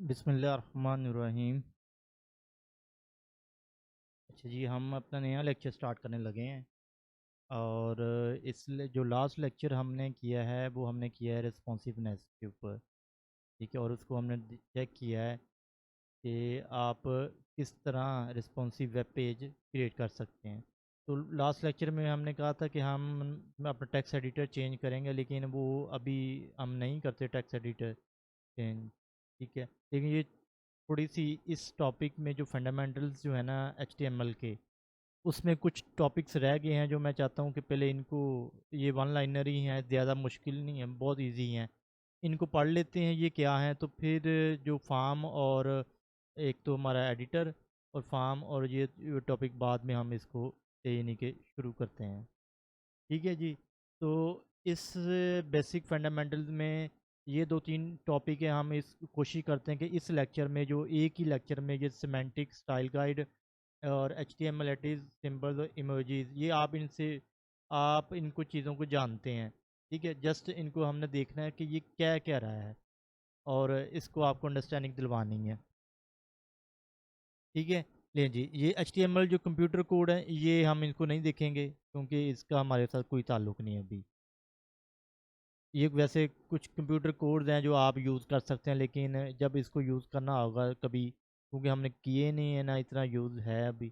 बिस्मिल्लाहिर्रहमानिर्रहीम। अच्छा जी, हम अपना नया लेक्चर स्टार्ट करने लगे हैं। और जो लास्ट लेक्चर हमने किया है वो हमने किया है रिस्पॉन्सिवनेस के ऊपर। ठीक है, और उसको हमने चेक किया है कि आप किस तरह रिस्पॉन्सिव वेब पेज क्रिएट कर सकते हैं। तो लास्ट लेक्चर में हमने कहा था कि हम अपना टेक्स्ट एडिटर चेंज करेंगे, लेकिन वो अभी हम नहीं करते टेक्स्ट एडिटर चेंज। ठीक है, लेकिन ये थोड़ी सी इस टॉपिक में जो फंडामेंटल्स जो है ना HTML के, उसमें कुछ टॉपिक्स रह गए हैं जो मैं चाहता हूँ कि पहले इनको, ये वन लाइनर ही हैं, ज़्यादा मुश्किल नहीं है, बहुत इजी हैं, इनको पढ़ लेते हैं ये क्या है। तो फिर जो फार्म और एक तो हमारा एडिटर और फार्म और ये टॉपिक बाद में हम इसको यानी कि शुरू करते हैं। ठीक है जी। तो इस बेसिक फंडामेंटल्स में ये दो तीन टॉपिक है, हम इस कोशिश करते हैं कि इस लेक्चर में, जो एक ही लेक्चर में, ये सिमेंटिक स्टाइल गाइड और HTML एटिज सिंबल्स और इमोजीज, ये आप इनको चीज़ों को जानते हैं। ठीक है, जस्ट इनको हमने देखना है कि ये क्या क्या रहा है, और इसको आपको अंडरस्टैंडिंग दिलवानी है। ठीक है, ले जी, ये HTML जो कंप्यूटर कोड है, ये हम इनको नहीं देखेंगे क्योंकि इसका हमारे साथ कोई ताल्लुक नहीं है अभी। ये वैसे कुछ कंप्यूटर कोड्स हैं जो आप यूज़ कर सकते हैं, लेकिन जब इसको यूज़ करना होगा कभी, क्योंकि हमने किए नहीं है ना, इतना यूज़ है अभी,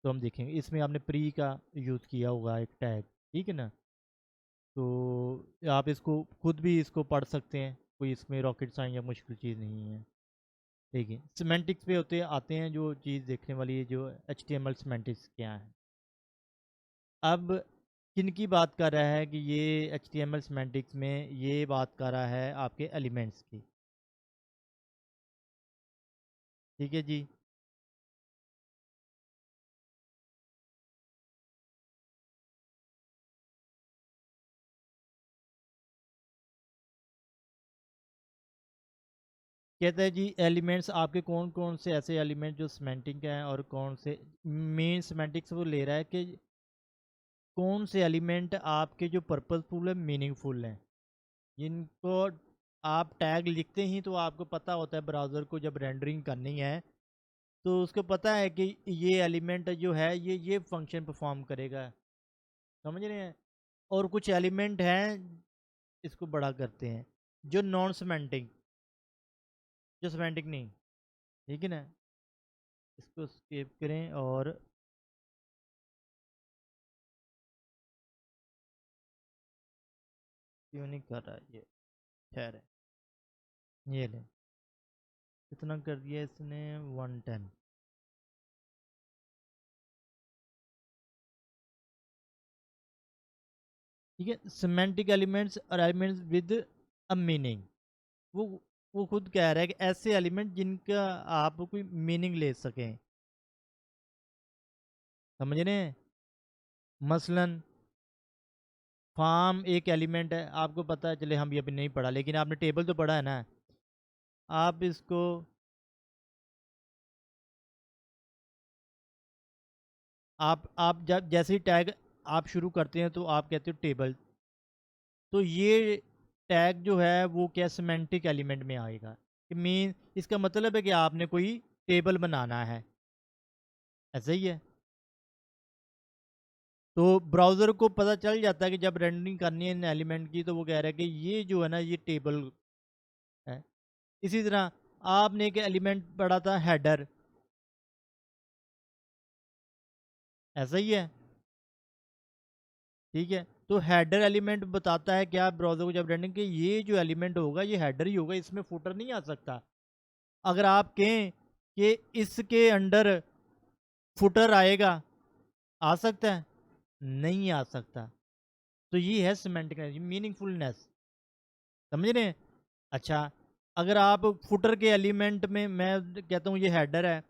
तो हम देखेंगे। इसमें आपने प्री का यूज़ किया होगा एक टैग, ठीक है ना। तो आप इसको खुद भी इसको पढ़ सकते हैं, कोई इसमें रॉकेट साइंस या मुश्किल चीज़ नहीं है। देखिए, सिमेंटिक्स पे आते हैं जो चीज़ देखने वाली है, जो HTML सिमेंटिक्स क्या है। अब किन की बात कर रहा है कि ये HTML सिमेंटिक्स में ये बात कर रहा है आपके एलिमेंट्स की। ठीक है जी। कहता है जी, एलिमेंट्स आपके कौन कौन से ऐसे एलिमेंट जो सिमेंटिक हैं, और कौन से मेन सिमेंटिक्स वो ले रहा है कि कौन से एलिमेंट आपके जो पर्पसफुल है, मीनिंगफुल हैं, जिनको आप टैग लिखते ही तो आपको पता होता है ब्राउज़र को जब रेंडरिंग करनी है, तो उसको पता है कि ये एलिमेंट जो है ये फंक्शन परफॉर्म करेगा। समझ रहे हैं। और कुछ एलिमेंट हैं, इसको बड़ा करते हैं, जो नॉन सिमेंटिक, जो सिमेंटिक नहीं। ठीक है ना, इसको स्किप करें। और क्यों नहीं कर रहा ये, खैर है, ये ले, कितना कर दिया इसने, 110। ठीक है, सिमेंटिक एलिमेंट्स और एलिमेंट्स विद अ मीनिंग, वो वो खुद कह रहा है कि ऐसे एलिमेंट जिनका आप कोई मीनिंग ले सकें। समझ रहे हैं। मसलन फार्म एक एलिमेंट है, आपको पता है, चले हम ये अभी नहीं पढ़ा, लेकिन आपने टेबल तो पढ़ा है ना। आप इसको, आप जब जैसे ही टैग आप शुरू करते हैं तो आप कहते हो टेबल, तो ये टैग जो है वो क्या सिमेंटिक एलिमेंट में आएगा। मीन इसका मतलब है कि आपने कोई टेबल बनाना है, ऐसा ही है। तो ब्राउज़र को पता चल जाता है कि जब रेंडरिंग करनी है इन एलिमेंट की, तो वो कह रहा है कि ये जो है ना, ये टेबल है। इसी तरह आपने एक एलिमेंट पढ़ा था, हेडर, ऐसा ही है। ठीक है, तो हेडर एलिमेंट बताता है क्या ब्राउज़र को जब रेंडरिंग, कि ये जो एलिमेंट होगा ये हेडर ही होगा, इसमें फुटर नहीं आ सकता। अगर आप कहें कि इसके अंडर फुटर आएगा, आ सकता है? नहीं आ सकता। तो ये है सिमेंटिक मीनिंगफुलनेस। समझ रहे हैं। अच्छा, अगर आप फुटर के एलिमेंट में, मैं कहता हूँ ये हेडर है,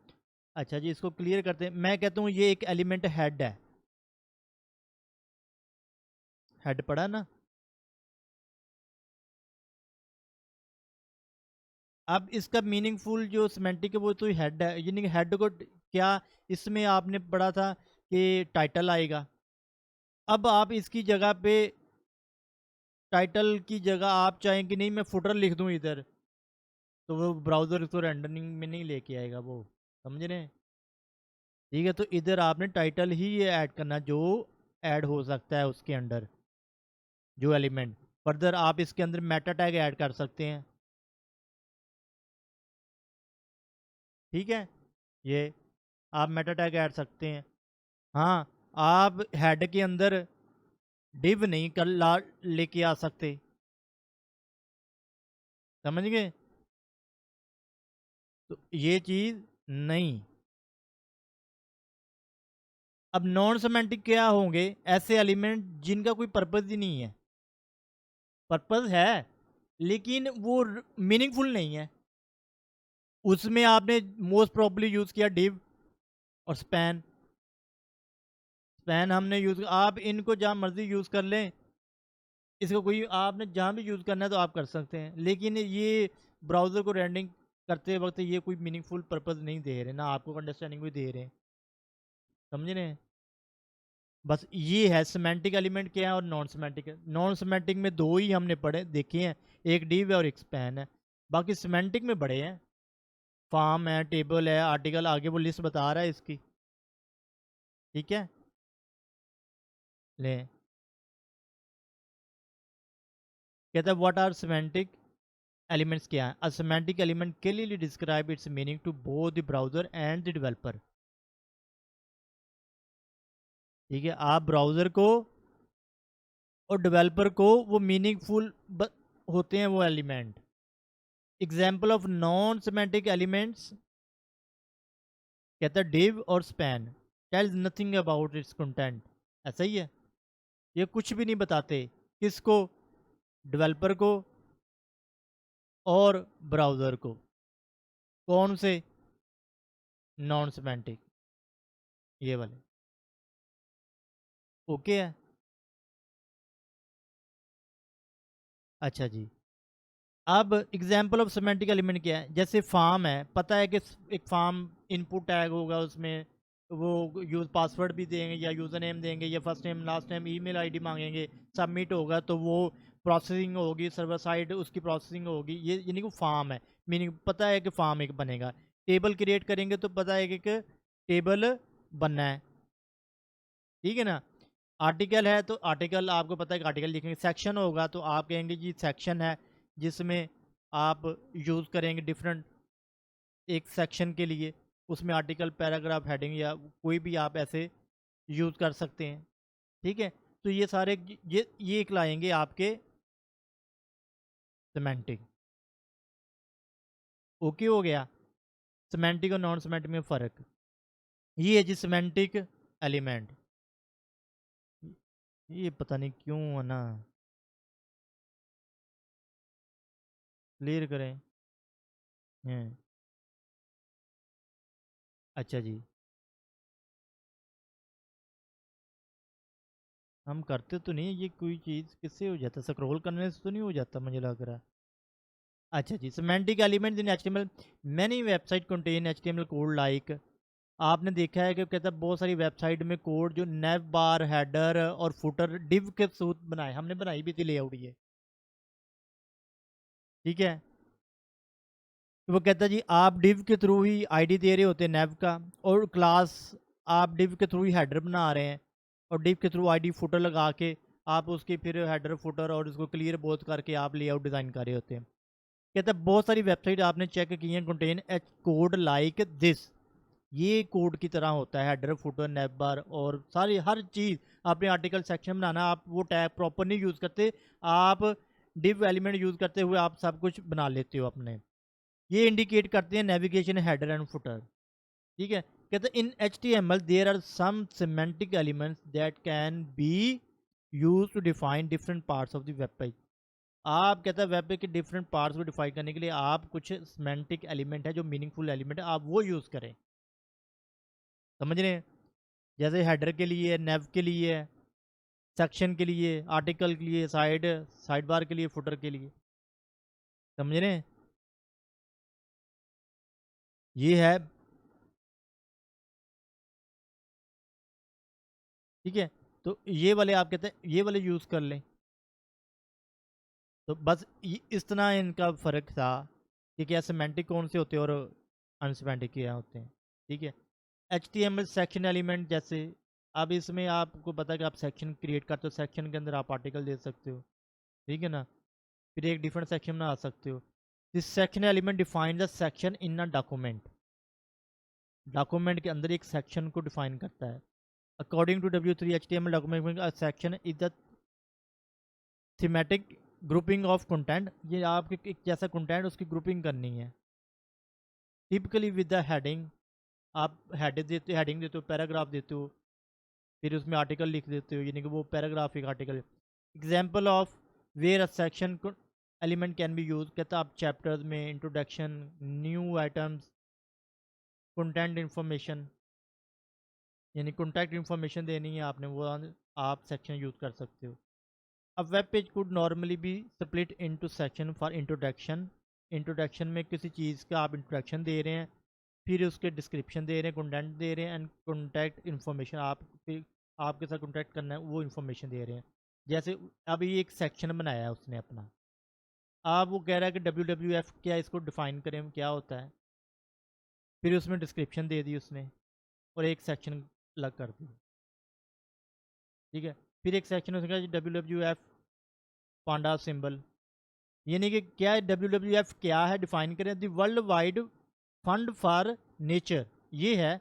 अच्छा जी, इसको क्लियर करते हैं। मैं कहता हूँ ये एक एलिमेंट हेड है, हेड पड़ा ना। अब इसका मीनिंगफुल जो सिमेंटिक है वो तो हेड है, यानी कि हेड को क्या, इसमें आपने पढ़ा था कि टाइटल आएगा। अब आप इसकी जगह पे, टाइटल की जगह आप चाहें कि नहीं मैं फुटर लिख दूं इधर, तो वो ब्राउज़र इसको रेंडरिंग में नहीं लेके आएगा वो, समझ रहे हैं? ठीक है, तो इधर आपने टाइटल ही ये ऐड करना जो ऐड हो सकता है उसके अंडर, जो एलिमेंट। फर्दर आप इसके अंदर मेटा टैग ऐड कर सकते हैं, ठीक है। ये आप मेटा टैग ऐड सकते हैं। हाँ, आप हेड के अंदर डिव नहीं कर ला लेके आ सकते, समझ गए? तो ये चीज़ नहीं। अब नॉन सेमेंटिक क्या होंगे? ऐसे एलिमेंट जिनका कोई पर्पस ही नहीं है। पर्पस है लेकिन वो मीनिंगफुल नहीं है। उसमें आपने मोस्ट प्रॉब्ली यूज़ किया डिव और स्पैन। स्पैन हमने यूज़, आप इनको जहाँ मर्जी यूज़ कर लें, इसको कोई आपने जहाँ भी यूज़ करना है तो आप कर सकते हैं, लेकिन ये ब्राउज़र को रेंडरिंग करते वक्त ये कोई मीनिंगफुल पर्पस नहीं दे रहे, ना आपको अंडरस्टैंडिंग भी दे रहे हैं, समझ रहे हैं? बस ये है सिमेंटिक एलिमेंट क्या है और नॉन सिमेंटिक है। नॉन सिमेंटिक में दो ही हमने पढ़े देखे हैं, एक डिव है और एक स्पैन है। बाकी सिमेंटिक में बड़े हैं, फॉर्म है, टेबल है, आर्टिकल, आगे वो लिस्ट बता रहा है इसकी, ठीक है। ले कहता है व्हाट आर सिमेंटिक एलिमेंट्स क्या है? A semantic element clearly describe its meaning to both the browser and the developer. ठीक है, आप ब्राउज़र को और डेवलपर को वो मीनिंगफुल होते हैं वो element. Example of non semantic elements, कहता है डिव और span tells nothing about its content. ऐसा ही है, ये कुछ भी नहीं बताते, किसको? डेवलपर को और ब्राउज़र को। कौन से? नॉन सिमेंटिक, ये वाले। ओके है। अच्छा जी। अब एग्जाम्पल ऑफ सिमेंटिक एलिमेंट क्या है? जैसे फार्म है, पता है कि एक फार्म इनपुट टैग होगा, उसमें वो यूज पासवर्ड भी देंगे या यूज़र नेम देंगे या first name last name, email ID मांगेंगे, सबमिट होगा तो वो प्रोसेसिंग होगी, सर्वर साइड उसकी प्रोसेसिंग होगी, ये यानी कि फार्म है। मीनिंग पता है कि फार्म एक बनेगा। टेबल क्रिएट करेंगे तो पता है कि टेबल बनना है, ठीक है ना। आर्टिकल है तो आर्टिकल आपको पता है कि आर्टिकल लिखेंगे। सेक्शन होगा तो आप कहेंगे जी सेक्शन है, जिसमें आप यूज़ करेंगे डिफरेंट एक सेक्शन के लिए, उसमें आर्टिकल, पैराग्राफ, हेडिंग या कोई भी आप ऐसे यूज़ कर सकते हैं, ठीक है। तो ये सारे ये एक लाएंगे आपके सिमेंटिक। ओके हो गया। सिमेंटिक और नॉन सिमेंटिक में फ़र्क ये है जी। सिमेंटिक एलिमेंट, ये पता नहीं क्यों है ना, क्लियर करें। हैं, अच्छा जी। हम करते तो नहीं है ये, कोई चीज़ किससे हो जाता है? स्क्रॉल करने से तो नहीं हो जाता मुझे लग रहा है। अच्छा जी, semantic elements in HTML, many website contain HTML code like. आपने देखा है कि कहता है बहुत सारी वेबसाइट में कोड जो नेव बार, हेडर और फुटर डिव के सूट बनाए, हमने बनाई भी थी लेआउट ये, ठीक है। तो वो कहता है जी आप डिव के थ्रू ही आईडी दे रहे होते हैं नेव का, और क्लास आप डिव के थ्रू ही हेडर बना रहे हैं, और डिव के थ्रू आईडी फुटर लगा के आप उसके फिर हेडर फुटर और उसको क्लियर बोथ करके आप लेआउट डिज़ाइन कर रहे होते हैं। कहता है बहुत सारी वेबसाइट आपने चेक की हैं contain H code like this, ये कोड की तरह होता है, हेडर फुटर नेव बार और सारी हर चीज़। आपने आर्टिकल सेक्शन बनाना, आप वो टैग प्रॉपर नहीं यूज़ करते, आप डिव एलिमेंट यूज़ करते हुए आप सब कुछ बना लेते हो अपने। ये इंडिकेट करते हैं नेविगेशन, हेडर एंड फुटर, ठीक है। कहते हैं in H T M L there are some semantic elements that can be use to define different parts of the web page. आप कहते हैं वेब पेज के डिफरेंट पार्ट्स को डिफाइन करने के लिए आप कुछ सिमेंटिक एलिमेंट है जो मीनिंगफुल एलिमेंट है आप वो यूज़ करें, समझ रहे हैं? जैसे हेडर के लिए, नेव के लिए, सेक्शन के लिए, आर्टिकल के लिए, साइड बार के लिए, फुटर के लिए, समझ रहे हैं? ये है, ठीक है। तो ये वाले आप कहते हैं ये वाले यूज़ कर लें। तो बस इस तरह इनका फ़र्क था। कि क्या सिमेंटिक कौन से होते हैं और अनसिमेंटिक क्या होते हैं। ठीक है, HTML सेक्शन एलिमेंट जैसे, अब इसमें आपको पता है कि आप सेक्शन क्रिएट करते हो, सेक्शन के अंदर आप आर्टिकल दे सकते हो। ठीक है ना, फिर एक डिफरेंट सेक्शन में आ सकते हो। This section element define the section in a document, document के अंदर एक सेक्शन को डिफाइन करता है। According to W3 HTML document section is the thematic grouping of content, ये आपके एक जैसा कंटेंट उसकी ग्रुपिंग करनी है। टिपिकली विद द हेडिंग, आप हेडिंग देते हो, पैराग्राफ देते हो, फिर उसमें आर्टिकल लिख देते हो, यानी कि वो पैराग्राफ एक article. Example of where a section element can be use, कहता है आप चैप्टर्स में, introduction, new items, content information, यानी कॉन्टैक्ट इन्फॉर्मेशन देनी है आपने, वो आप सेक्शन यूज़ कर सकते हो। अब web page could normally B split into section for introduction, introduction में किसी चीज़ का आप इंट्रोडक्शन दे रहे हैं, फिर उसके डिस्क्रिप्शन दे रहे हैं, कंटेंट दे रहे हैं, एंड कॉन्टैक्ट इन्फॉर्मेशन आप आपके साथ कॉन्टैक्ट करना है वो इन्फॉर्मेशन दे रहे हैं। जैसे अभी एक सेक्शन बनाया है उसने अपना, आप वो कह रहा है कि WWF क्या, इसको डिफाइन करें क्या होता है, फिर उसमें डिस्क्रिप्शन दे दी उसने और एक सेक्शन अलग कर दी। ठीक है, फिर एक सेक्शन उसका WWF पांडा सिंबल, यानी कि क्या है WWF क्या है, डिफाइन करें। The World Wide Fund for Nature, ये है,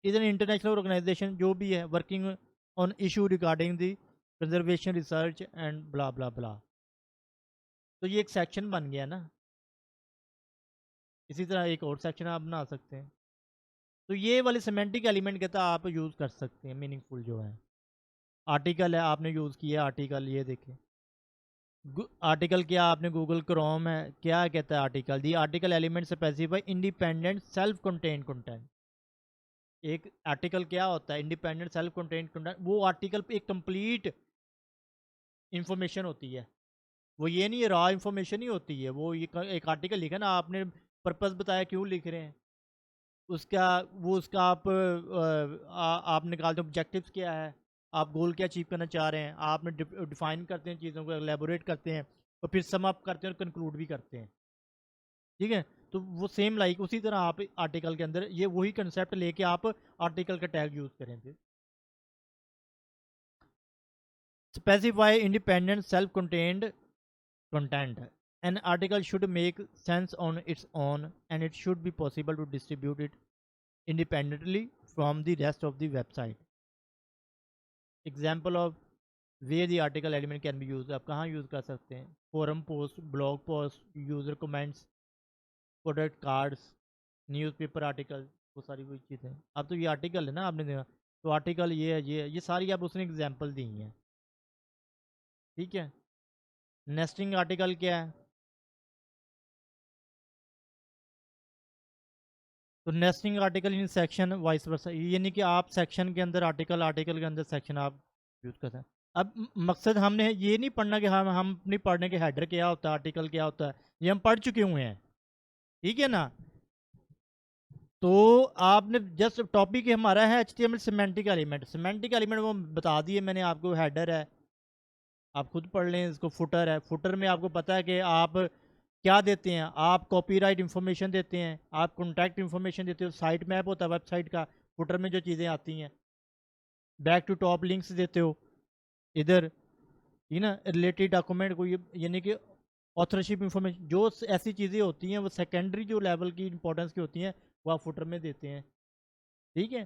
इज एन इंटरनेशनल ऑर्गेनाइजेशन जो भी है working on issue regarding the conservation research and blah blah blah. तो ये एक सेक्शन बन गया ना, इसी तरह एक और सेक्शन आप बना सकते हैं। तो ये वाले सिमेंटिक एलिमेंट कहता है आप यूज़ कर सकते हैं मीनिंगफुल जो है। आर्टिकल है, आपने यूज़ किया आर्टिकल, ये देखें आर्टिकल क्या, आपने गूगल क्रोम है, क्या कहता है आर्टिकल, दी article element specify independent self content content. एक आर्टिकल क्या होता है, इंडिपेंडेंट सेल्फ कंटेंट कंटेंट, वो आर्टिकल पे एक कंप्लीट इंफॉर्मेशन होती है, वो ये नहीं है रॉ इंफॉर्मेशन ही होती है। वो ये एक आर्टिकल लिखा ना आपने, पर्पस बताया क्यों लिख रहे हैं उसका, वो उसका आप आप निकालते हो ऑब्जेक्टिव्स क्या है, आप गोल क्या अचीव करना चाह रहे हैं, आपने डिफाइन करते हैं चीज़ों को, एलेबोरेट करते हैं, और फिर सम अप करते हैं और कंक्लूड भी करते हैं। ठीक है, तो वो सेम लाइक उसी तरह आप आर्टिकल के अंदर ये वही कंसेप्ट लेके आप आर्टिकल का टैग यूज़ करें। फिर specify independent self contained content, an article should make sense on its own and it should be possible to distribute it independently from the rest of the website. Example of where the article element can be used, आप कहाँ use कर सकते हैं, forum post, blog post, user comments, product cards, newspaper article, वो सारी वही चीज़ें। अब तो ये आर्टिकल है ना, आपने देखा, तो आर्टिकल ये है, ये सारी आप उसने एग्जाम्पल दी हैं। ठीक है, नेस्टिंग आर्टिकल क्या है, तो nesting article in section vice versa, यानी कि आप सेक्शन के अंदर आर्टिकल, आर्टिकल के अंदर सेक्शन आप यूज़ कर सकते हैं। अब मकसद हमने ये नहीं पढ़ना कि हम नहीं पढ़ने के हेडर क्या होता है, आर्टिकल क्या होता है, ये हम पढ़ चुके हुए हैं। ठीक है ना, तो आपने जस्ट टॉपिक हमारा है HTML semantic element, semantic element वो बता दिए मैंने आपको, हेडर है, आप खुद पढ़ लें इसको, फुटर है, फुटर में आपको पता है कि आप क्या देते हैं, आप कॉपीराइट इन्फॉर्मेशन देते हैं, आप कॉन्टैक्ट इन्फॉर्मेशन देते हो, साइट मैप होता है वेबसाइट का, फुटर में जो चीज़ें आती हैं, बैक टू टॉप लिंक्स देते हो इधर, ये ना रिलेटेड डॉक्यूमेंट को, ये यानी कि ऑथरशिप इंफॉर्मेशन, जो ऐसी चीज़ें होती हैं वो सेकेंडरी जो लेवल की इंपॉर्टेंस की होती हैं वो आप फुटर में देते हैं। ठीक है,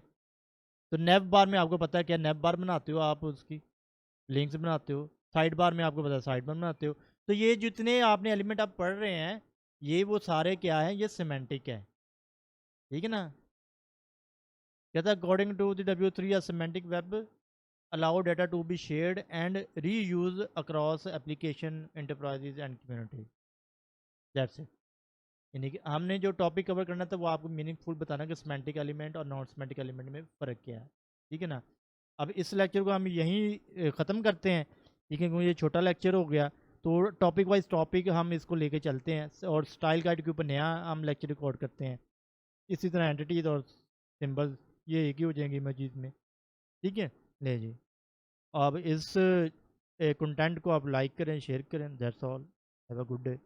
तो नेव बार में आपको पता है क्या, नेव बार बनाते हो आप, उसकी लिंक्स बनाते हो, साइड बार में आपको पता है साइड बार बनाते हो। तो ये जितने आपने एलिमेंट आप पढ़ रहे हैं, ये वो सारे क्या है, ये सिमेंटिक है। ठीक है ना, कहता है according to the W3 semantic web allow data to be shared and reused across application enterprises and community, that's it। यानी कि हमने जो टॉपिक कवर करना था वो आपको मीनिंगफुल बताना कि सिमेंटिक एलिमेंट और नॉन सिमेंटिक एलिमेंट में फ़र्क क्या है। ठीक है ना, अब इस लेक्चर को हम यहीं ख़त्म करते हैं, ठीक है, क्योंकि ये छोटा लेक्चर हो गया। तो टॉपिक वाइज टॉपिक हम इसको लेके चलते हैं, और स्टाइल गाइड के ऊपर नया हम लेक्चर रिकॉर्ड करते हैं। इसी तरह एंटिटीज और सिंबल्स ये एक ही हो जाएंगे इमेजेस में। ठीक है, ले जी, अब इस कंटेंट को आप लाइक करें, शेयर करें, that's all, have a good day.